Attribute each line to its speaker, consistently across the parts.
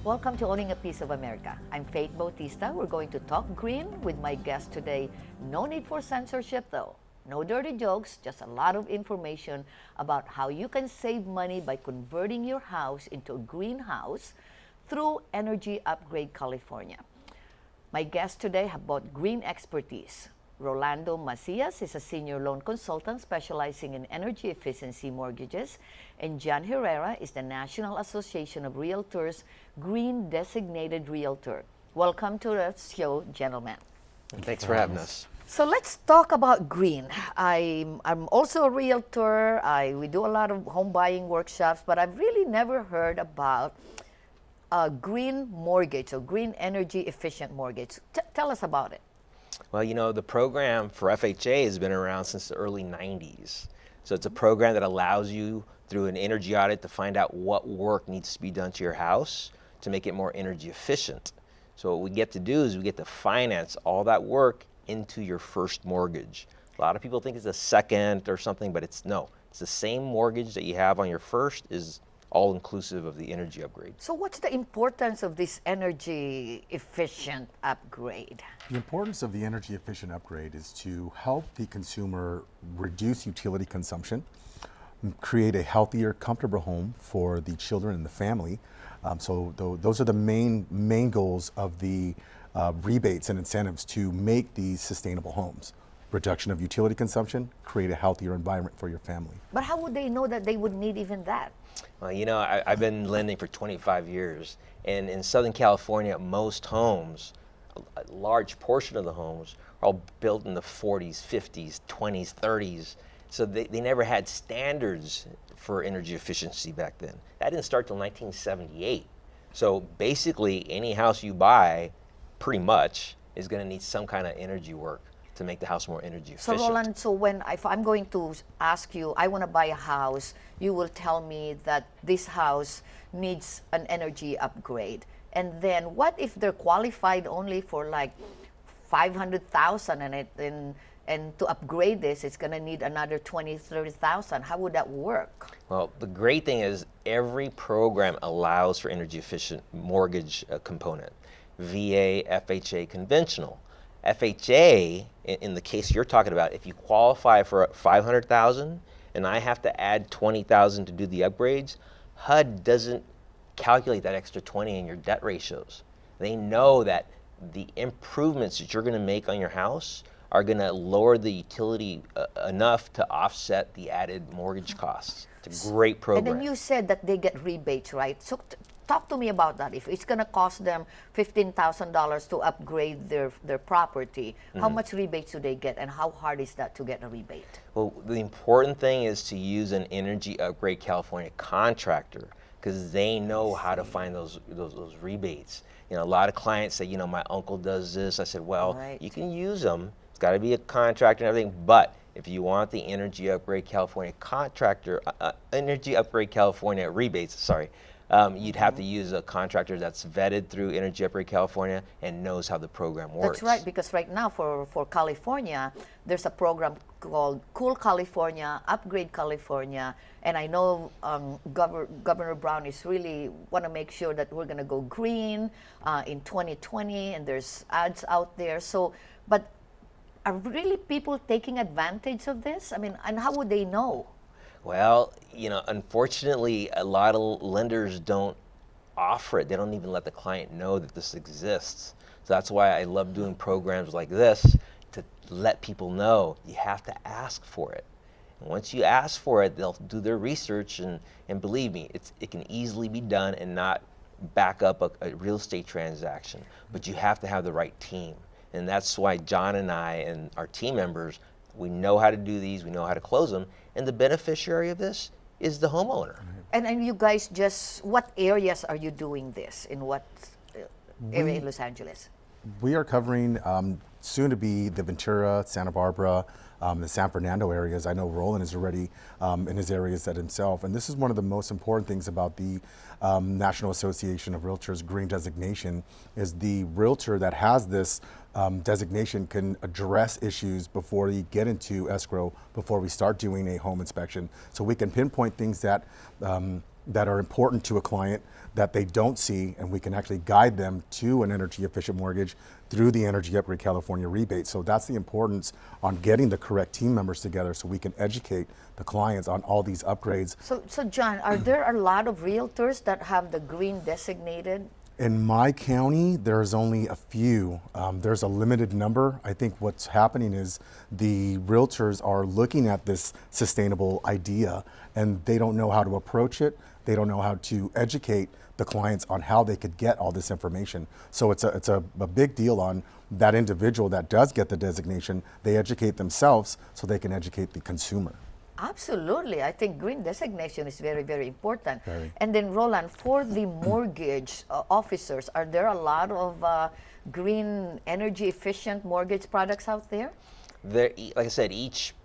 Speaker 1: Welcome to Owning a Piece of America. I'm Faith Bautista. We're going to talk green with my guest today. No need for censorship though. No dirty jokes, just a lot of information about how you can save money by converting your house into a greenhouse through Energy Upgrade California. My guests today have both green expertise. Rolando Macias is a senior loan consultant specializing in energy efficiency mortgages, and John Herrera is the National Association of Realtors Green Designated Realtor. Welcome to the show, gentlemen.
Speaker 2: Thanks for having us.
Speaker 1: So let's talk about green. I'm also a realtor. We do a lot of home buying workshops, but I've really never heard about a green mortgage or green energy efficient mortgage. Tell us about it.
Speaker 2: Well, you know, the program for FHA has been around since the early 90s. So it's a program that allows you through an energy audit to find out what work needs to be done to your house to make it more energy efficient. So what we get to do is we get to finance all that work into your first mortgage. A lot of people think it's a second or something, but it's the same mortgage that you have on your first is all inclusive of the energy upgrade.
Speaker 1: So what's the importance of this energy efficient upgrade?
Speaker 3: The importance of the energy efficient upgrade is to help the consumer reduce utility consumption, create a healthier, comfortable home for the children and the family. Those are the main goals of the rebates and incentives to make these sustainable homes. Reduction of utility consumption, create a healthier environment for your family.
Speaker 1: But how would they know that they would need even that?
Speaker 2: Well, you know, I've been lending for 25 years, and in Southern California, most homes, a large portion of the homes, are all built in the 40s, 50s, 20s, 30s. So they never had standards for energy efficiency back then. That didn't start till 1978. So basically, any house you buy, pretty much, is going to need some kind of energy work to make the house more energy efficient.
Speaker 1: So Roland, if I'm going to ask you, I want to buy a house, you will tell me that this house needs an energy upgrade. And then what if they're qualified only for like 500,000 and to upgrade this, it's going to need another 20, 30,000. How would that work?
Speaker 2: Well, the great thing is every program allows for energy efficient mortgage component. VA, FHA, conventional. FHA, in the case you're talking about, if you qualify for 500,000 and I have to add 20,000 to do the upgrades, HUD doesn't calculate that extra 20 in your debt ratios. They know that the improvements that you're going to make on your house are going to lower the utility enough to offset the added mortgage costs. It's a great program.
Speaker 1: And then you said that they get rebates, right? So talk to me about that. If it's going to cost them $15,000 to upgrade their property, how much rebates do they get, and how hard is that to get a rebate?
Speaker 2: Well, the important thing is to use an Energy Upgrade California contractor because they know how to find those rebates. You know, a lot of clients say, you know, my uncle does this. I said, well, you can use them. It's got to be a contractor and everything, but if you want the Energy Upgrade California contractor, Energy Upgrade California rebates, you'd have to use a contractor that's vetted through Energy Upgrade California and knows how the program works.
Speaker 1: That's right, because right now for California, there's a program called Cool California, Upgrade California, and I know Governor Brown is really want to make sure that we're going to go green in 2020, and there's ads out there. So, but are really people taking advantage of this? I mean, and how would they know?
Speaker 2: Well, you know, unfortunately, a lot of lenders don't offer it. They don't even let the client know that this exists. So that's why I love doing programs like this to let people know you have to ask for it. And once you ask for it, they'll do their research, and believe me, it can easily be done and not back up a real estate transaction. But you have to have the right team. And that's why John and I and our team members, we know how to do these, we know how to close them, and the beneficiary of this is the homeowner.
Speaker 1: And you guys what areas are you doing this? In what area in Los Angeles?
Speaker 3: We are covering soon to be the Ventura, Santa Barbara, the San Fernando areas. I know Roland is already in his areas that himself. And this is one of the most important things about the National Association of Realtors Green Designation is the realtor that has this designation can address issues before you get into escrow, before we start doing a home inspection. So we can pinpoint things that that are important to a client that they don't see, and we can actually guide them to an energy efficient mortgage through the Energy Upgrade California rebate. So that's the importance on getting the correct team members together so we can educate the clients on all these upgrades.
Speaker 1: So John, are there a lot of realtors that have the green designated?
Speaker 3: In my county, there's only a few. There's a limited number. I think what's happening is the realtors are looking at this sustainable idea and they don't know how to approach it. They don't know how to educate the clients on how they could get all this information. So it's a big deal on that individual that does get the designation. They educate themselves so they can educate the consumer.
Speaker 1: Absolutely. I think green designation is very, very important.
Speaker 3: Very.
Speaker 1: And then, Roland, for the mortgage officers, are there a lot of green energy efficient mortgage products out there?
Speaker 2: Like I said, each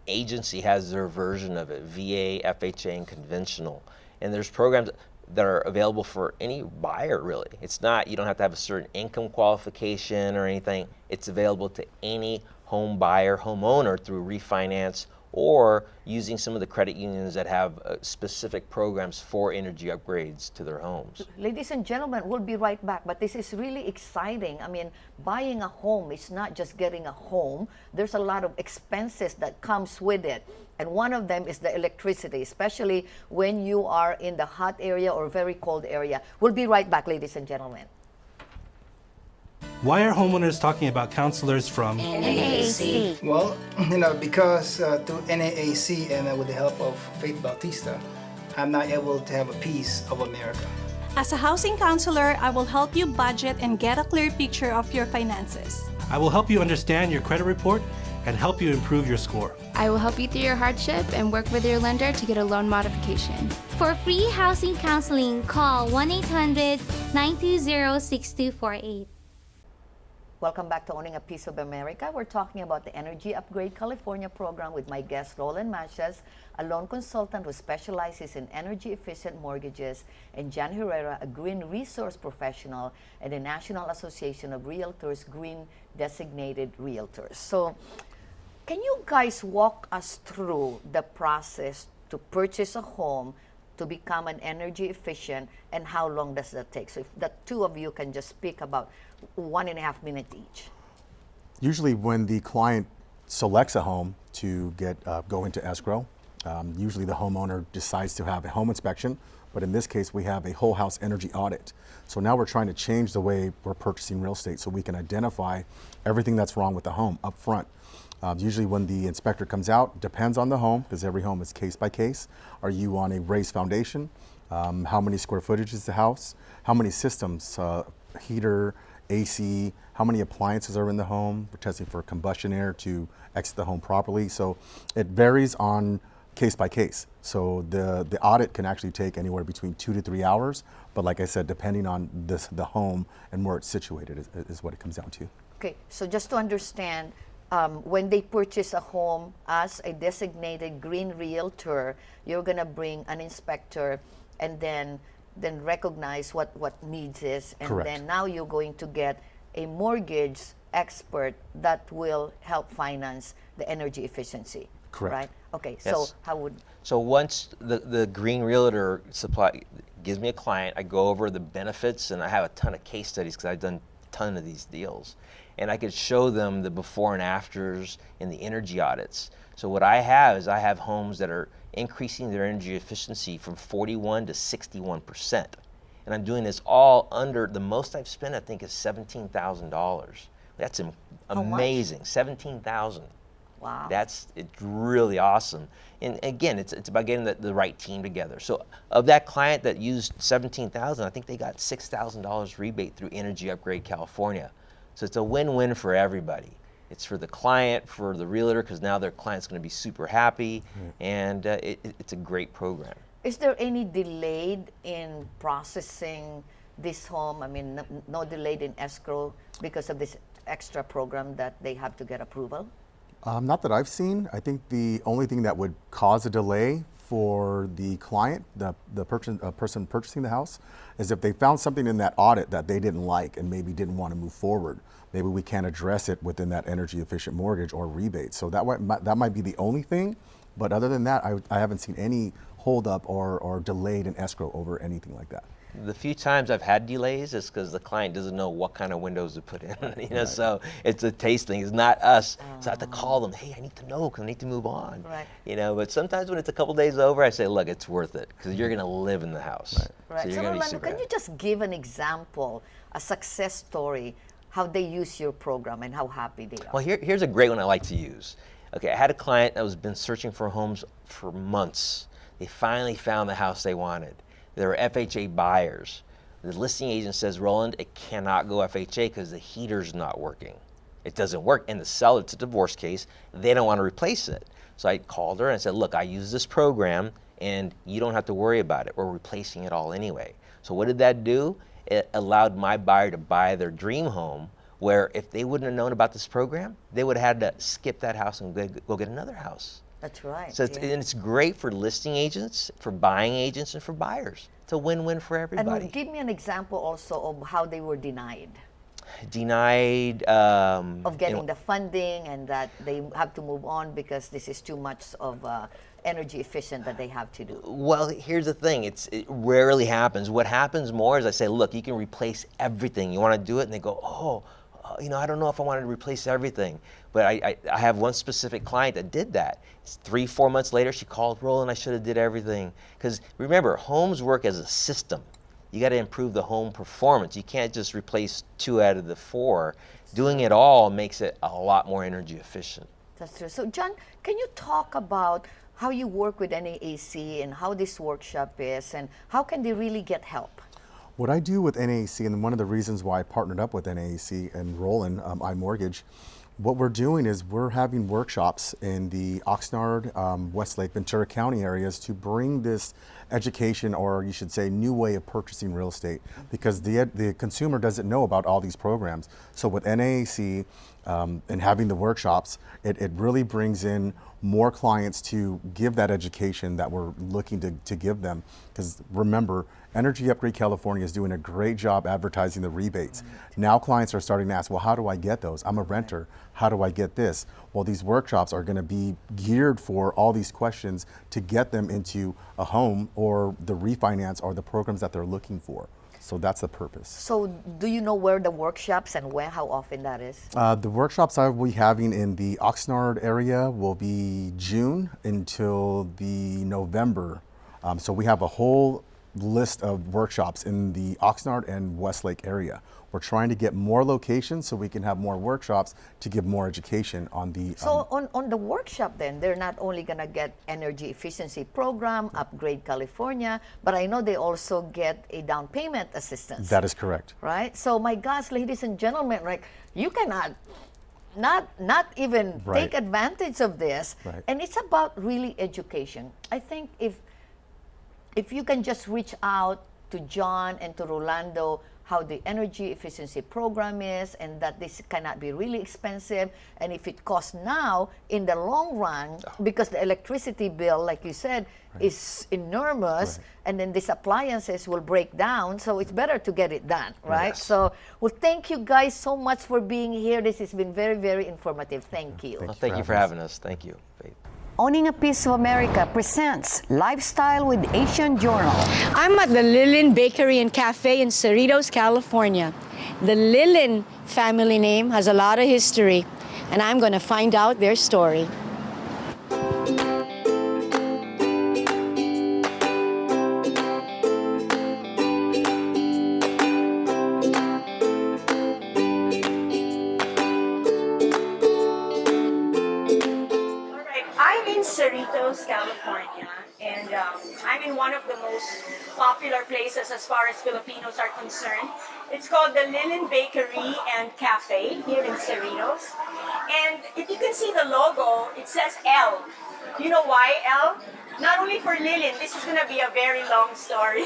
Speaker 2: agency has their version of it, VA, FHA, and conventional. And there's programs that are available for any buyer, really. It's not, you don't have to have a certain income qualification or anything. It's available to any home buyer, homeowner through refinance or using some of the credit unions that have specific programs for energy upgrades to their homes.
Speaker 1: Ladies and gentlemen, we'll be right back, but this is really exciting. I mean, buying a home is not just getting a home. There's a lot of expenses that comes with it. And one of them is the electricity, especially when you are in the hot area or very cold area. We'll be right back, ladies and gentlemen.
Speaker 4: Why are homeowners talking about counselors from
Speaker 1: NAAC?
Speaker 5: Well, because through NAAC and with the help of Faith Bautista, I'm now able to have a piece of America.
Speaker 6: As a housing counselor, I will help you budget and get a clear picture of your finances.
Speaker 4: I will help you understand your credit report and help you improve your score.
Speaker 7: I will help you through your hardship and work with your lender to get a loan modification.
Speaker 8: For free housing counseling, call 1-800-920-6248.
Speaker 1: Welcome back to Owning a Piece of America. We're talking about the Energy Upgrade California program with my guest, Roland Manches, a loan consultant who specializes in energy-efficient mortgages, and Jan Herrera, a green resource professional at the National Association of Realtors, Green Designated Realtors. So, can you guys walk us through the process to purchase a home, to become an energy efficient, and how long does that take? So if the two of you can just speak about 1.5 minutes each.
Speaker 3: Usually when the client selects a home to go into escrow, usually the homeowner decides to have a home inspection, but in this case we have a whole house energy audit. So now we're trying to change the way we're purchasing real estate so we can identify everything that's wrong with the home up front. Usually when the inspector comes out, depends on the home, because every home is case by case. Are you on a raised foundation? How many square footage is the house? How many systems, heater, AC, how many appliances are in the home? We're testing for combustion air to exit the home properly. So it varies on case by case. So the audit can actually take anywhere between 2 to 3 hours. But like I said, depending on the home and where it's situated is what it comes down to.
Speaker 1: Okay, so just to understand, when they purchase a home as a designated green realtor, you're gonna bring an inspector and then recognize what needs is, and
Speaker 3: Correct.
Speaker 1: then now you're going to get a mortgage expert that will help finance the energy efficiency.
Speaker 3: Correct.
Speaker 1: Right? Okay,
Speaker 2: Yes.
Speaker 1: so how would
Speaker 2: So once the green realtor gives me a client, I go over the benefits, and I have a ton of case studies because I've done a ton of these deals. And I could show them the before and afters in the energy audits. So what I have homes that are increasing their energy efficiency from 41 to 61%. And I'm doing this all under, the most I've spent I think is $17,000. That's
Speaker 1: much?
Speaker 2: amazing, 17,000.
Speaker 1: wow.
Speaker 2: It's really awesome. And again, it's about getting the right team together. So of that client that used $17,000, I think they got $6,000 rebate through Energy Upgrade California. So it's a win-win for everybody. It's for the client, for the realtor, because now their client's going to be super happy, and it's a great program.
Speaker 1: Is there any delayed in processing this home? I mean, no delayed in escrow because of this extra program that they have to get approval?
Speaker 3: Not that I've seen. I think the only thing that would cause a delay for the client, the person purchasing the house, is if they found something in that audit that they didn't like and maybe didn't want to move forward, maybe we can't address it within that energy efficient mortgage or rebate. So that might be the only thing. But other than that, I haven't seen any holdup or delayed in escrow over anything like that.
Speaker 2: The few times I've had delays is because the client doesn't know what kind of windows to put in. So it's a taste thing. It's not us. So I have to call them. Hey, I need to know because I need to move on.
Speaker 1: Right.
Speaker 2: But sometimes when it's a couple days over, I say, look, it's worth it because you're going to live in the house.
Speaker 1: Right.
Speaker 2: you're
Speaker 1: So
Speaker 2: gonna be
Speaker 1: Rolando,
Speaker 2: super
Speaker 1: can you
Speaker 2: happy.
Speaker 1: just give an example, a success story, how they use your program and how happy they are?
Speaker 2: Well, here's a great one I like to use. Okay, I had a client that was been searching for homes for months. They finally found the house they wanted. They were FHA buyers. The listing agent says, Roland, it cannot go FHA because the heater's not working. It doesn't work. And the seller, it's a divorce case, they don't want to replace it. So I called her and I said, look, I use this program and you don't have to worry about it. We're replacing it all anyway. So what did that do? It allowed my buyer to buy their dream home, where if they wouldn't have known about this program, they would have had to skip that house and go get another house.
Speaker 1: That's right.
Speaker 2: So it's great for listing agents, for buying agents, and for buyers. It's a win-win for everybody.
Speaker 1: And give me an example also of how they were denied
Speaker 2: Denied.
Speaker 1: of getting the funding and that they have to move on because this is too much of energy efficient that they have to do.
Speaker 2: Well, here's the thing. It rarely happens. What happens more is I say, look, you can replace everything. You want to do it? And they go, I don't know if I wanted to replace everything. But I have one specific client that did that. 3-4 months later, she called, Roland, I should have did everything. Because remember, homes work as a system. You got to improve the home performance. You can't just replace 2 out of the 4. Doing it all makes it a lot more energy efficient.
Speaker 1: That's true. So John, can you talk about how you work with NAAC and how this workshop is and how can they really get help?
Speaker 3: What I do with NAAC, and one of the reasons why I partnered up with NAAC and Roland, iMortgage, what we're doing is we're having workshops in the Oxnard, Westlake, Ventura County areas to bring this education, or you should say new way of purchasing real estate, because the consumer doesn't know about all these programs. So with NAAC and having the workshops, it really brings in more clients to give that education that we're looking to give them. Because remember, Energy Upgrade California is doing a great job advertising the rebates. Now clients are starting to ask, well, how do I get those? I'm a renter. How do I get this? Well, these workshops are going to be geared for all these questions to get them into a home or the refinance or the programs that they're looking for. So that's the purpose.
Speaker 1: So do you know where the workshops and when, how often that is?
Speaker 3: The workshops I will be having in the Oxnard area will be June until the November. So we have a whole list of workshops in the Oxnard and Westlake area. We're trying to get more locations so we can have more workshops to give more education on the...
Speaker 1: So on the workshop then, they're not only going to get energy efficiency program, Upgrade California, but I know they also get a down payment assistance.
Speaker 3: That is correct.
Speaker 1: Right? So my gosh, ladies and gentlemen, right, you cannot not even
Speaker 3: Right.
Speaker 1: take advantage of this.
Speaker 3: Right.
Speaker 1: And it's about really education. I think if you can just reach out to John and to Rolando how the energy efficiency program is and that this cannot be really expensive, and if it costs now, in the long run, because the electricity bill, like you said, is enormous, and then these appliances will break down, so it's better to get it done, right?
Speaker 2: Yes.
Speaker 1: So, well, thank you guys so much for being here. This has been very, very informative. Thank you.
Speaker 2: Well, thank you for having us. Thank you, Faith.
Speaker 1: Owning a Piece of America presents Lifestyle with Asian Journal.
Speaker 9: I'm at the Lilin Bakery and Cafe in Cerritos, California. The Lilin family name has a lot of history, and I'm going to find out their story. I'm in Cerritos, California, and I'm in one of the most popular places as far as Filipinos are concerned. It's called the Lilin Bakery and Cafe here in Cerritos. And if you can see the logo, it says L. You know why L? Not only for Lilin, this is going to be a very long story.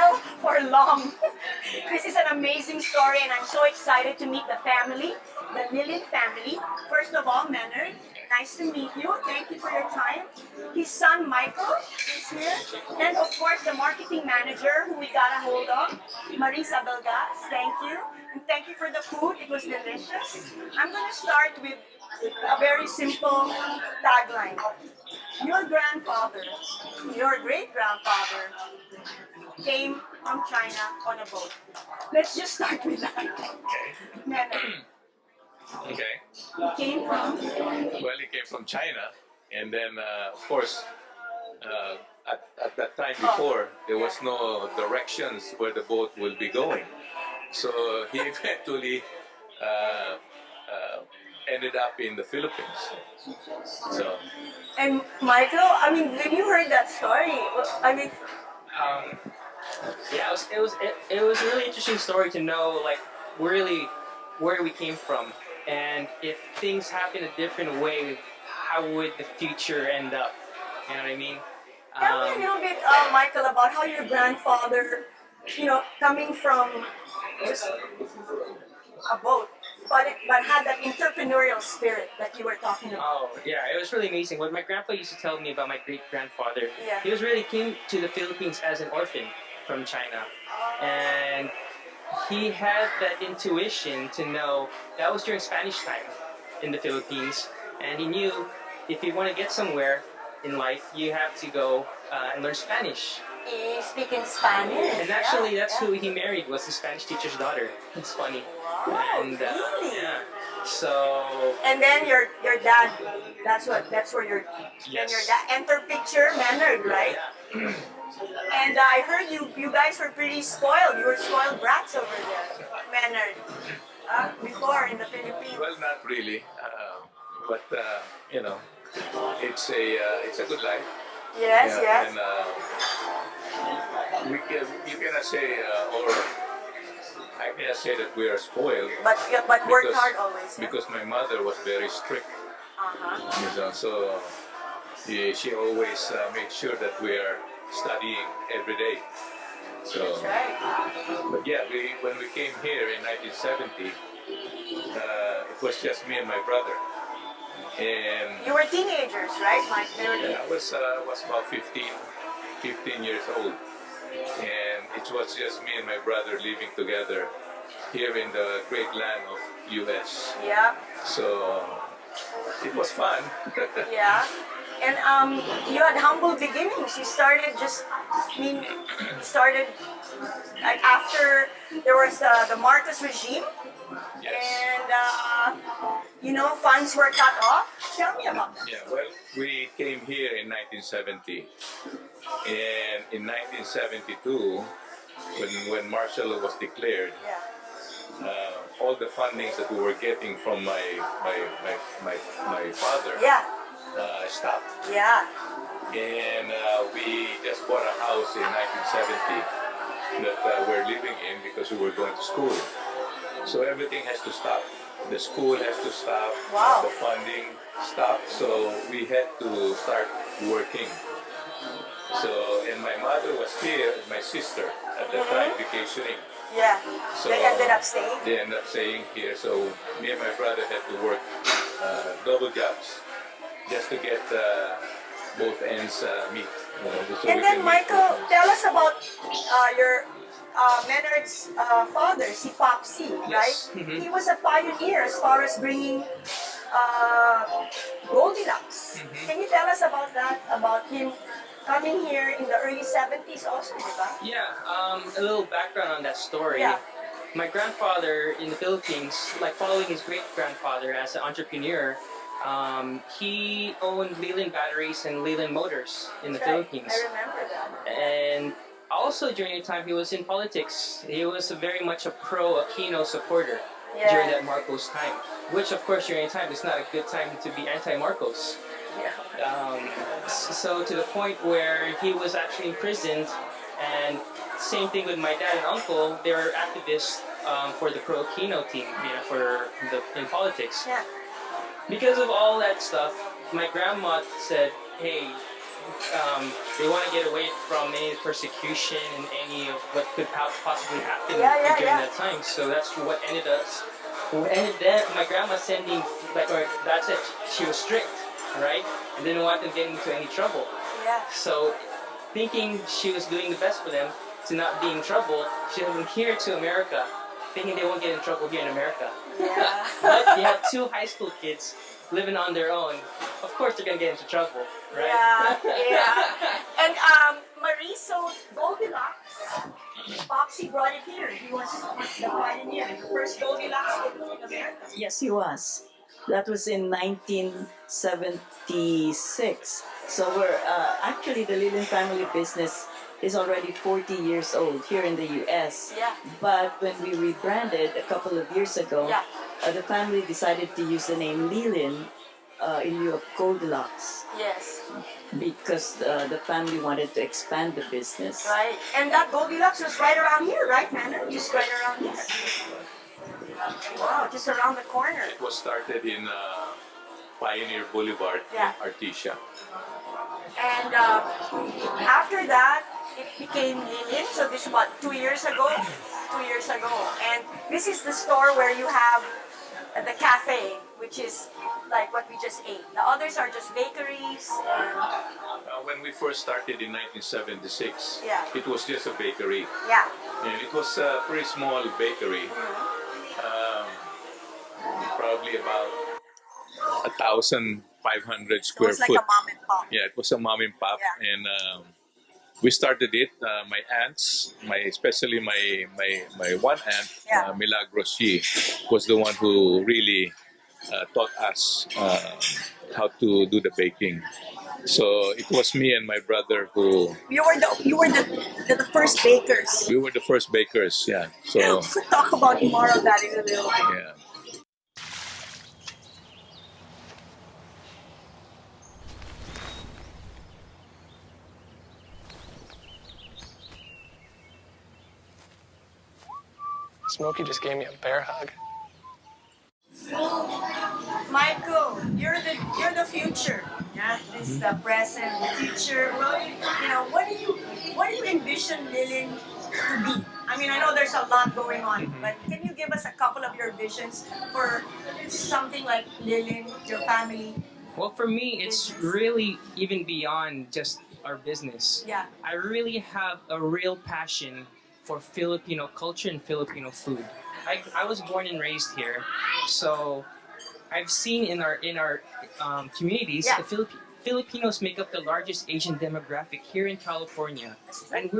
Speaker 9: L for long. This is an amazing story, and I'm so excited to meet the family, the Lilin family. First of all, Menard. Nice to meet you. Thank you for your time. His son Michael is here. And of course, the marketing manager who we got a hold of, Marisa Belgas. Thank you. And thank you for the food. It was delicious. I'm going to start with a very simple tagline. Your grandfather, your great-grandfather came from China on a boat. Let's just start with that. Neneng,
Speaker 10: Okay.
Speaker 9: he came from?
Speaker 10: Well, he came from China, and then of course, at that time before, there was no directions where the boat will be going. So he eventually ended up in the Philippines. So
Speaker 9: And Michael, I mean, when you heard that story, I mean,
Speaker 11: Yeah, it was a really interesting story to know, like, really where we came from, and if things happen a different way, how would the future end up? You know what I mean?
Speaker 9: tell me a little bit, Michael, about how your grandfather, coming from just a boat, but had that entrepreneurial spirit that you were talking about.
Speaker 11: Oh, yeah, it was really amazing. What my grandpa used to tell me about my great-grandfather,
Speaker 9: Yeah.
Speaker 11: he came to the Philippines as an orphan from China. And he had that intuition to know that was during Spanish time in the Philippines. And he knew if you want to get somewhere in life, you have to go and learn Spanish.
Speaker 9: He speaking Spanish.
Speaker 11: And actually, that's who he married, was the Spanish teacher's daughter. It's funny.
Speaker 9: Wow,
Speaker 11: And
Speaker 9: really?
Speaker 11: yeah, so
Speaker 9: And then your dad, that's where your
Speaker 11: Yes.
Speaker 9: and your dad enter picture, Maynard, right? And I heard you guys were pretty spoiled. You were spoiled brats over there, Maynard. Before in the Philippines.
Speaker 10: well, not really, but it's a good life.
Speaker 9: Yes, yes.
Speaker 10: And you cannot say, or I cannot say that we are spoiled.
Speaker 9: But work
Speaker 10: because-
Speaker 9: hard always. Yeah?
Speaker 10: Because my mother was very strict,
Speaker 9: Uh-huh.
Speaker 10: so she always made sure that we are studying every day. So,
Speaker 9: That's right.
Speaker 10: but yeah, when we came here in 1970, it was just me and my brother, and
Speaker 9: You were teenagers, right, Mike? They were
Speaker 10: I was about 15 years old, and it was just me and my brother living together here in the great land of U.S.
Speaker 9: Yeah,
Speaker 10: So it was fun.
Speaker 9: yeah. And you had humble beginnings. You started like after there was the Marcos regime,
Speaker 10: Yes.
Speaker 9: and funds were cut off. Tell me about that.
Speaker 10: Yeah, well, we came here in 1970, and in 1972, when martial law was declared,
Speaker 9: Yeah.
Speaker 10: all the fundings that we were getting from my father
Speaker 9: Yeah.
Speaker 10: stopped,
Speaker 9: Yeah.
Speaker 10: and we just bought a house in 1970 that we're living in because we were going to school. So everything has to stop. The school has to stop.
Speaker 9: Wow.
Speaker 10: The funding stopped. So we had to start working. So, and my mother was here, and my sister at that time vacationing.
Speaker 9: Yeah.
Speaker 10: So
Speaker 9: They ended up staying.
Speaker 10: They ended up staying here. So me and my brother had to work double jobs just to get both ends meet. So
Speaker 9: And
Speaker 10: we
Speaker 9: then,
Speaker 10: can meet
Speaker 9: Michael,
Speaker 10: both ends.
Speaker 9: tell us about your Maynard's father, si Popsy, right?
Speaker 11: Yes. Mhm.
Speaker 9: He was a pioneer as far as bringing Goldilocks. Can you tell us about that? About him coming here in the early 70s also, di ba?
Speaker 11: yeah, a little background on that story.
Speaker 9: Yeah.
Speaker 11: My grandfather in the Philippines, like following his great-grandfather as an entrepreneur, he owned Leland Batteries and Leland Motors in the
Speaker 9: That's right.
Speaker 11: Philippines.
Speaker 9: I remember that.
Speaker 11: And also during the time he was in politics, he was very much a pro-Aquino supporter during that Marcos time. Which, of course, during the time is not a good time to be anti-Marcos.
Speaker 9: Yeah.
Speaker 11: So to the point where he was actually imprisoned, and same thing with my dad and uncle. They were activists for the pro-Aquino team, in politics.
Speaker 9: Yeah.
Speaker 11: Because of all that stuff, my grandma said, "Hey, they want to get away from any persecution and any of what could possibly happen during that time." So that's what ended us And then my grandma sending, like, or that's it. She was strict, right? And didn't want them getting into any trouble.
Speaker 9: Yeah.
Speaker 11: So, thinking she was doing the best for them to not be in trouble, she sent them here to America, thinking they won't get in trouble here in America.
Speaker 9: Yeah.
Speaker 11: But you have 2 high school kids living on their own. Of course, they're gonna get into trouble, right?
Speaker 9: Yeah, yeah. And Marie, so Goldilocks, Popsy brought it here. He was the pioneer, the first Goldilocks in America.
Speaker 12: Yes, he was. That was in 1976. So we're actually the Lilin family business is already 40 years old here in the U.S.
Speaker 9: Yeah.
Speaker 12: But when we rebranded a couple of years ago,
Speaker 9: Yeah.
Speaker 12: The family decided to use the name Lilin in lieu of Goldilocks
Speaker 9: Yes.
Speaker 12: because the family wanted to expand the business.
Speaker 9: Right. And that Goldilocks was right around here, right, Manor? Just right around here. Wow, just around the corner.
Speaker 10: It was started in Pioneer Boulevard
Speaker 9: Yeah.
Speaker 10: in Artesia.
Speaker 9: And after that, it became Lilin. So this is what, 2 years ago? 2 years ago. And this is the store where you have the cafe, which is like what we just ate. The others are just bakeries. And
Speaker 10: When we first started in 1976,
Speaker 9: Yeah.
Speaker 10: it was just a bakery.
Speaker 9: yeah.
Speaker 10: And it was a pretty small bakery. Probably about 1,500
Speaker 9: It
Speaker 10: square
Speaker 9: was like
Speaker 10: foot.
Speaker 9: a mom and pop.
Speaker 10: Yeah, it was a mom and pop,
Speaker 9: Yeah.
Speaker 10: and we started it. My aunts, especially my one aunt,
Speaker 9: Yeah.
Speaker 10: Milagros, she was the one who really taught us how to do the baking. So it was me and my brother who
Speaker 9: You were the first bakers.
Speaker 10: we were the first bakers. Yeah. So
Speaker 9: We'll talk about more of that in a little bit.
Speaker 10: yeah.
Speaker 11: Smokey just gave me a bear hug.
Speaker 9: Michael, you're the future. Yeah, this is the present, the future. Well, what do you envision Lilin to be? I mean, I know there's a lot going on, but can you give us a couple of your visions for something like Lilin, your family?
Speaker 11: Well, for me, it's really even beyond just our business.
Speaker 9: Yeah.
Speaker 11: I really have a real passion for Filipino culture and Filipino food. I was born and raised here, so I've seen in our communities,
Speaker 9: Yeah.
Speaker 11: the Filipinos make up the largest Asian demographic here in California, and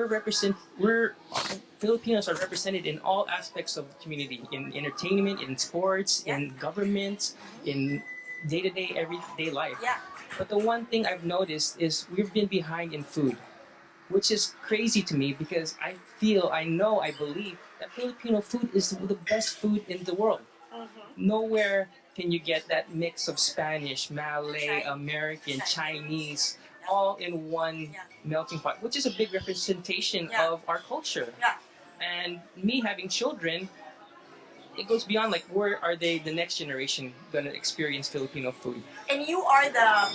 Speaker 11: Filipinos are represented in all aspects of the community, in entertainment, in sports, in government, in day-to-day, everyday life.
Speaker 9: Yeah.
Speaker 11: But the one thing I've noticed is we've been behind in food, which is crazy to me because I believe that Filipino food is the best food in the world. Nowhere can you get that mix of Spanish, Malay, American, Chinese, all in one melting pot, which is a big representation of our culture.
Speaker 9: Yeah.
Speaker 11: And me having children, it goes beyond like where are the next generation gonna experience Filipino food?
Speaker 9: And you are the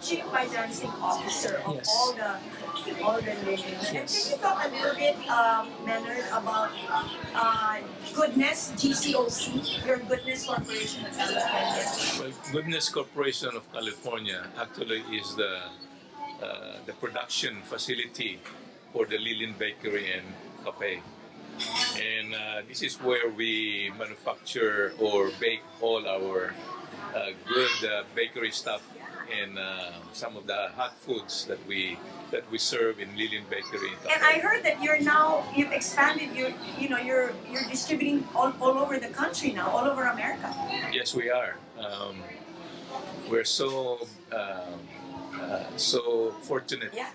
Speaker 9: chief financing officer of
Speaker 11: Yes.
Speaker 9: all the Lilins. And
Speaker 11: Yes.
Speaker 9: can you talk a little bit, Leonard, about Goodness, GCOC, your Goodness Corporation of California?
Speaker 10: Well, Goodness Corporation of California actually is the production facility for the Lilin Bakery and Cafe. And this is where we manufacture or bake all our good bakery stuff and some of the hot foods that we serve in Lilin Bakery.
Speaker 9: And I heard that you've expanded, you're distributing all over the country now, all over America.
Speaker 10: Yes, we are. We're so fortunate.
Speaker 9: Yeah.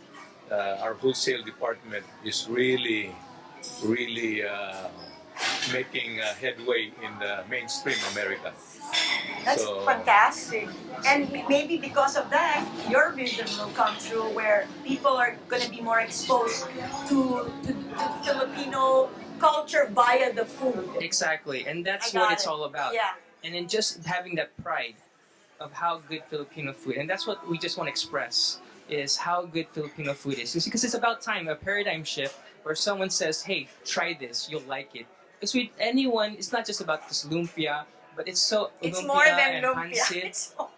Speaker 10: Our wholesale department is really making headway in the mainstream America.
Speaker 9: That's
Speaker 10: So-
Speaker 9: fantastic. And maybe because of that, your vision will come true where people are going to be more exposed to Filipino culture via the food.
Speaker 11: Exactly, and that's
Speaker 9: I got
Speaker 11: what it's
Speaker 9: it.
Speaker 11: all about.
Speaker 9: Yeah.
Speaker 11: And then just having that pride of how good Filipino food, and that's what we just want to express, is how good Filipino food is. Because it's about time, a paradigm shift, where someone says, hey, try this, you'll like it. because with anyone, it's not just about this lumpia, but it's so
Speaker 9: It's
Speaker 11: lumpia
Speaker 9: more than
Speaker 11: and
Speaker 9: lumpia.
Speaker 11: pancit.
Speaker 9: It's more.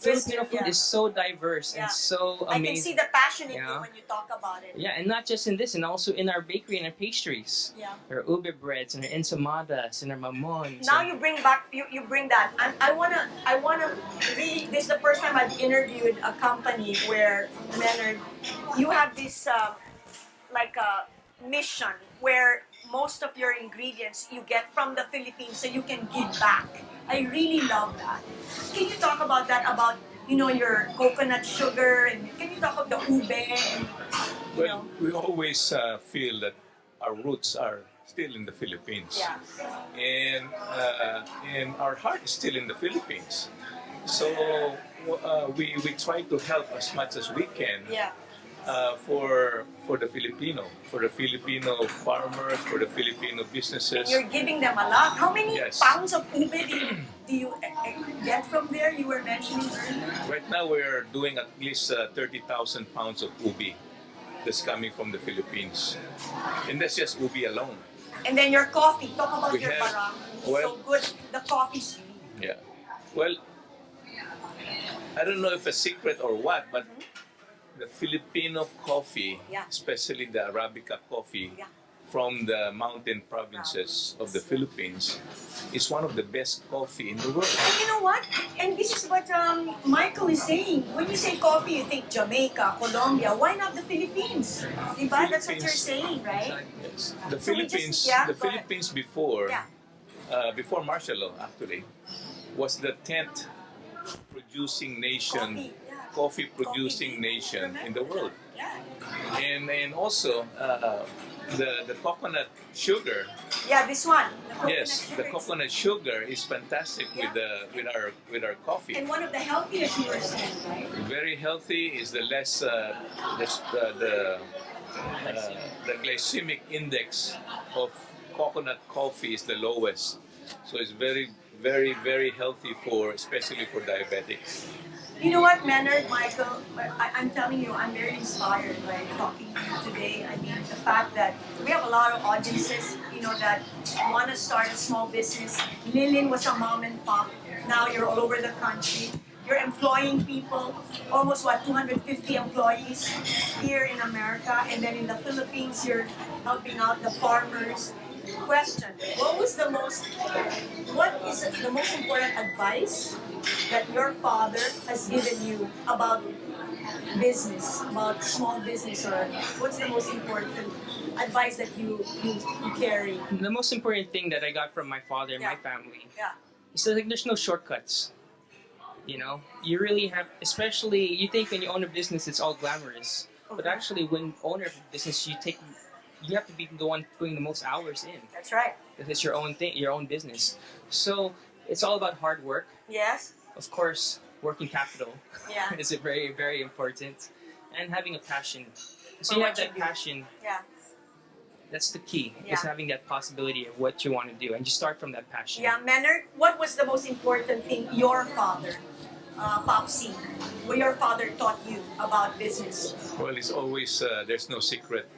Speaker 11: Filipino food
Speaker 9: Yeah.
Speaker 11: is so diverse
Speaker 9: Yeah.
Speaker 11: and so
Speaker 9: I
Speaker 11: amazing.
Speaker 9: can see the passion in you
Speaker 11: Yeah.
Speaker 9: when you talk about it.
Speaker 11: Yeah, and not just in this, and also in our bakery and our pastries.
Speaker 9: Yeah.
Speaker 11: Our ube breads and our ensamadas and our mamons.
Speaker 9: Now
Speaker 11: and-
Speaker 9: you bring back you bring that. I wanna really. This is the first time I've interviewed a company where Leonard, you have this like a mission where most of your ingredients you get from the Philippines, so you can give back. I really love that. Can you talk about that? About your coconut sugar, and can you talk about the ube and
Speaker 10: Well, we always feel that our roots are still in the Philippines.
Speaker 9: Yeah.
Speaker 10: And our heart is still in the Philippines. So we try to help as much as we can
Speaker 9: Yeah.
Speaker 10: For the Filipino farmers, for the Filipino businesses.
Speaker 9: And you're giving them a lot. How many
Speaker 10: Yes.
Speaker 9: pounds of ube do you get from there? You were mentioning earlier.
Speaker 10: Right now we're doing at least 30,000 pounds of ubi that's coming from the Philippines. And that's just ubi alone.
Speaker 9: And then your coffee. Talk about
Speaker 10: We
Speaker 9: your
Speaker 10: have-
Speaker 9: barang. It's
Speaker 10: well-
Speaker 9: so good. The coffee's
Speaker 10: Yeah. Well, I don't know if a secret or what, but the Filipino coffee,
Speaker 9: Yeah.
Speaker 10: especially the Arabica coffee
Speaker 9: Yeah.
Speaker 10: from the mountain provinces of the Philippines, is one of the best coffee in the world.
Speaker 9: And you know what? And this is what Michael is saying. When you say coffee, you think Jamaica, Colombia. Why not the Philippines? Diba? That's what you're saying, right?
Speaker 10: Yes. The
Speaker 9: So we
Speaker 10: Philippines,
Speaker 9: just- yeah,
Speaker 10: the
Speaker 9: go ahead.
Speaker 10: Philippines before,
Speaker 9: Yeah.
Speaker 10: before martial law actually, was the 10th producing nation, coffee producing nation in the world.
Speaker 9: Yeah.
Speaker 10: And also the coconut sugar.
Speaker 9: Yeah, this one. The coconut
Speaker 10: Yes,
Speaker 9: sugar
Speaker 10: the
Speaker 9: is-
Speaker 10: coconut sugar is fantastic with our coffee.
Speaker 9: And one of the healthiest you were saying, right?
Speaker 10: Very healthy, is the less the glycemic index of coconut coffee is the lowest. So it's very, very, very healthy especially for diabetics.
Speaker 9: You know what, Leonard, Michael, I'm telling you, I'm very inspired by talking to you today. I mean, the fact that we have a lot of audiences, that want to start a small business. Lillian was a mom and pop. Now you're all over the country. You're employing people, almost 250 employees here in America, and then in the Philippines, you're helping out the farmers. Question: what is the most important advice that your father has given you about business, about small business, or what's the most important advice that you carry?
Speaker 11: The most important thing that I got from my father and my family
Speaker 9: Yeah.
Speaker 11: is that there's no shortcuts. You really have, especially you think when you own a business, it's all glamorous, but actually when owner of a business, you have to be the one putting the most hours in.
Speaker 9: That's right.
Speaker 11: Because it's your own thing, your own business. So it's all about hard work.
Speaker 9: Yes.
Speaker 11: Of course, working capital
Speaker 9: Yeah.
Speaker 11: is very, very important, and having a passion. So
Speaker 9: For
Speaker 11: you
Speaker 9: what
Speaker 11: have that
Speaker 9: you do.
Speaker 11: passion.
Speaker 9: Yeah.
Speaker 11: That's the key.
Speaker 9: Yeah.
Speaker 11: Is having that possibility of what you want to do, and you start from that passion.
Speaker 9: Yeah, Leonard, what was the most important thing your father, Popsy, what your father taught you about business?
Speaker 10: Well, it's always there's no secret.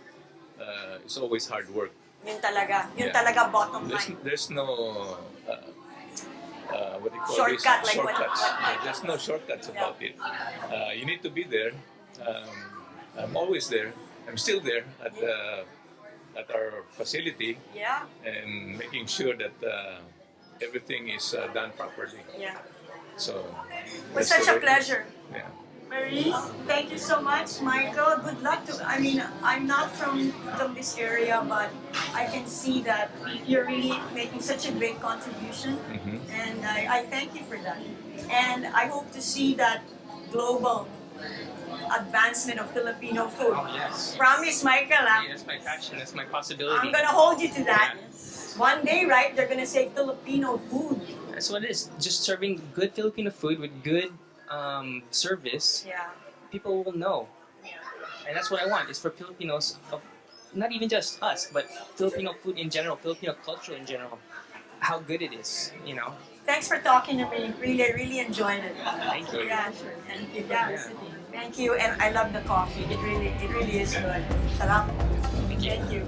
Speaker 10: It's always hard work.
Speaker 9: Yun talaga. Yun
Speaker 10: Yeah.
Speaker 9: talaga bottom line.
Speaker 10: There's no what do you call
Speaker 9: Shortcut,
Speaker 10: this?
Speaker 9: like what-
Speaker 10: Shortcuts.
Speaker 9: what-
Speaker 10: There's no shortcuts about it. You need to be there. I'm always there. I'm still there at our facility
Speaker 9: Yeah.
Speaker 10: and making sure that everything is done properly.
Speaker 9: Yeah.
Speaker 10: So
Speaker 9: It
Speaker 10: that's
Speaker 9: was such
Speaker 10: the
Speaker 9: a
Speaker 10: way-
Speaker 9: pleasure.
Speaker 10: Yeah.
Speaker 9: Marie, thank you so much. Michael, good luck to. I mean, I'm not from this area, but I can see that you're really making such a great contribution, and I thank you for that. And I hope to see that global advancement of Filipino food.
Speaker 11: Oh, yes.
Speaker 9: Promise, Michael.
Speaker 11: Yeah, that's my passion. That's my possibility.
Speaker 9: I'm gonna hold you to that. One day, right? They're gonna say Filipino food.
Speaker 11: That's what it is. Just serving good Filipino food with good service.
Speaker 9: Yeah.
Speaker 11: People will know, and that's what I want. Is for Filipinos, not even just us, but Filipino food in general, Filipino culture in general, how good it is.
Speaker 9: Thanks for talking to me. Really, really enjoyed it.
Speaker 11: Thank you.
Speaker 9: Yeah, sure. Thank you. Yeah. Thank you. And I love the coffee. It really is good. Sarap. Thank you.